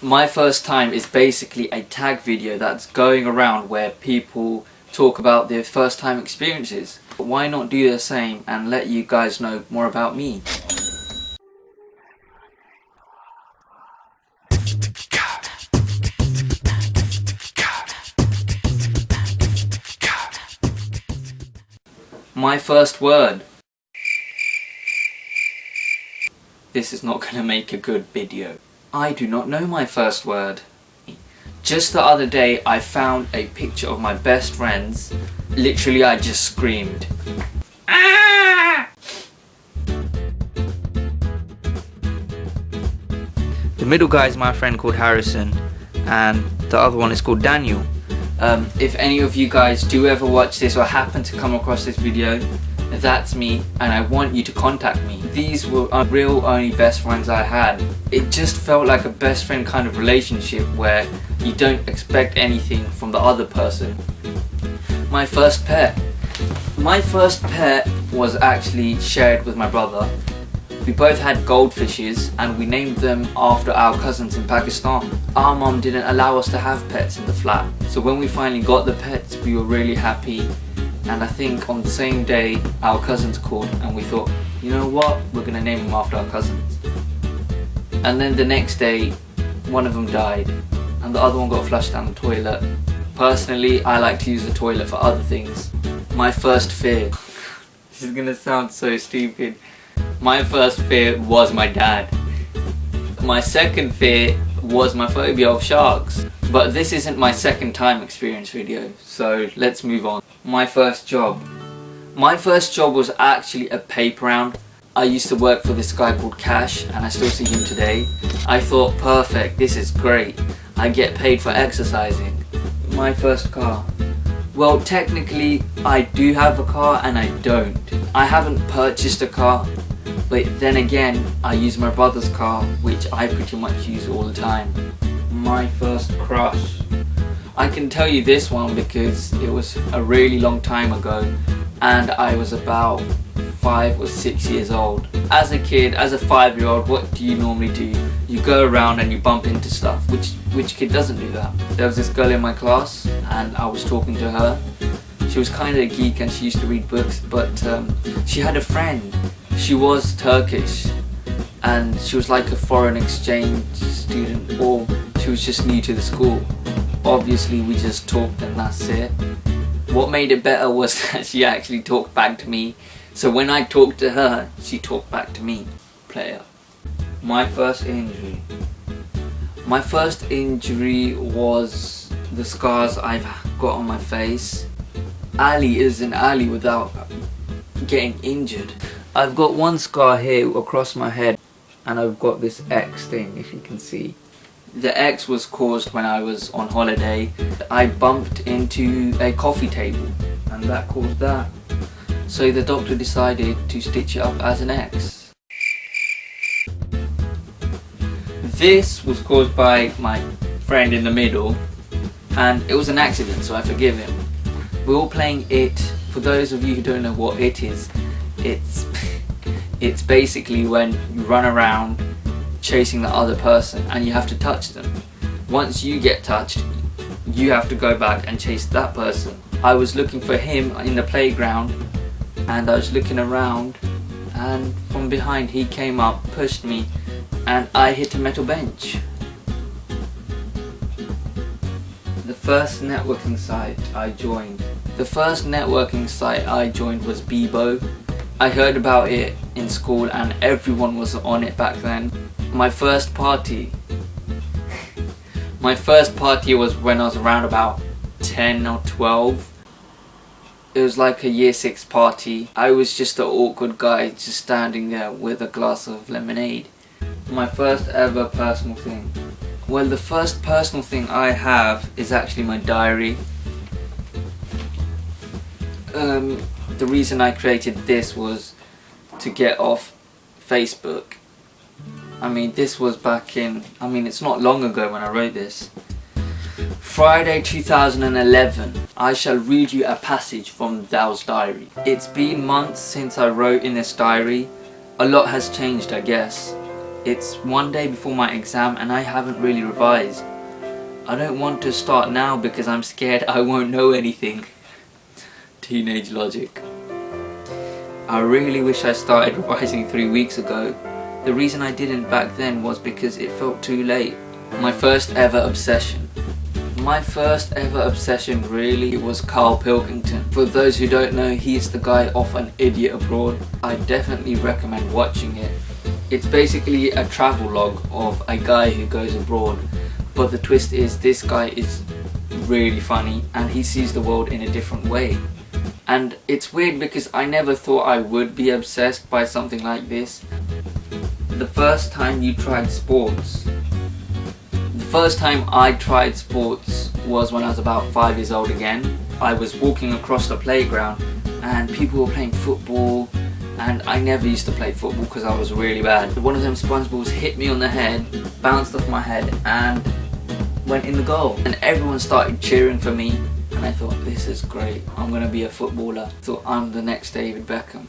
My first time is basically a tag video that's going around where people talk about their first time experiences. Why not do the same and let you guys know more about me? My first word. This is not going to make a good video. I do not know my first word. Just the other day I found a picture of my best friends. Literally I just screamed. Ah! The middle guy is my friend called Harrison and the other one is called Daniel. If any of you guys do ever watch this or happen to come across this video, that's me and I want you to contact me. These were real only best friends I had. It just felt like a best friend kind of relationship where you don't expect anything from the other person. My first pet. My first pet was actually shared with my brother. We both had goldfishes and we named them after our cousins in Pakistan. Our mum didn't allow us to have pets in the flat, so when we finally got the pets we were really happy, and I think on the same day our cousins called and we thought, you know what, we're gonna name them after our cousins. And then the next day one of them died and the other one got flushed down the toilet. Personally I like to use the toilet for other things. My first fear. This is gonna sound so stupid. My first fear was my dad. My second fear was my phobia of sharks. But this isn't my second time experience video, so let's move on. My first job. My first job was actually a paper round. I used to work for this guy called Cash and I still see him today. I thought, perfect, this is great. I get paid for exercising. My first car. Well, technically I do have a car and I don't. I haven't purchased a car, but then again I use my brother's car, which I pretty much use all the time. My first crush. I can tell you this one because it was a really long time ago and I was about 5 or 6 years old. As a kid, as a 5-year-old, what do you normally do? You go around and you bump into stuff. Which kid doesn't do that? There was this girl in my class and I was talking to her. She was kind of a geek and she used to read books, but she had a friend. She was Turkish and she was like a foreign exchange student, or she was just new to the school. Obviously we just talked and that's it. What made it better was that she actually talked back to me. So when I talked to her, she talked back to me. Player. My first injury. My first injury was the scars I've got on my face. Ali isn't Ali without getting injured. I've got one scar here across my head and I've got this X thing, if you can see. The X was caused when I was on holiday. I bumped into a coffee table and that caused that. So the doctor decided to stitch it up as an X. This was caused by my friend in the middle and it was an accident, so I forgive him. We're all playing It. For those of you who don't know what It is, it's basically when you run around chasing the other person and you have to touch them. Once you get touched, you have to go back and chase that person. I was looking for him in the playground and I was looking around and from behind he came up, pushed me and I hit a metal bench. The first networking site I joined. The first networking site I joined was Bebo. I heard about it in school and everyone was on it back then. My first party. My first party was when I was around about 10 or 12. It was like a year 6 party. I was just an awkward guy just standing there with a glass of lemonade. My first ever personal thing. Well, the first personal thing I have is actually my diary. The reason I created this was to get off Facebook. I mean, this was back in, it's not long ago when I wrote this. Friday 2011, I shall read you a passage from Thou's diary. It's been months since I wrote in this diary. A lot has changed, I guess. It's one day before my exam and I haven't really revised. I don't want to start now because I'm scared I won't know anything. Teenage logic. I really wish I started revising 3 weeks ago. The reason I didn't back then was because it felt too late. My first ever obsession. My first ever obsession really was Carl Pilkington. For those who don't know, he's the guy off An Idiot Abroad. I definitely recommend watching it. It's basically a travel log of a guy who goes abroad, but the twist is this guy is really funny and he sees the world in a different way. And it's weird because I never thought I would be obsessed by something like this. The first time you tried sports. The first time I tried sports was when I was about 5 years old again. I was walking across the playground and people were playing football, and I never used to play football because I was really bad. One of them sponge balls hit me on the head, bounced off my head and went in the goal. And everyone started cheering for me and I thought, this is great, I'm going to be a footballer. I thought I'm the next David Beckham.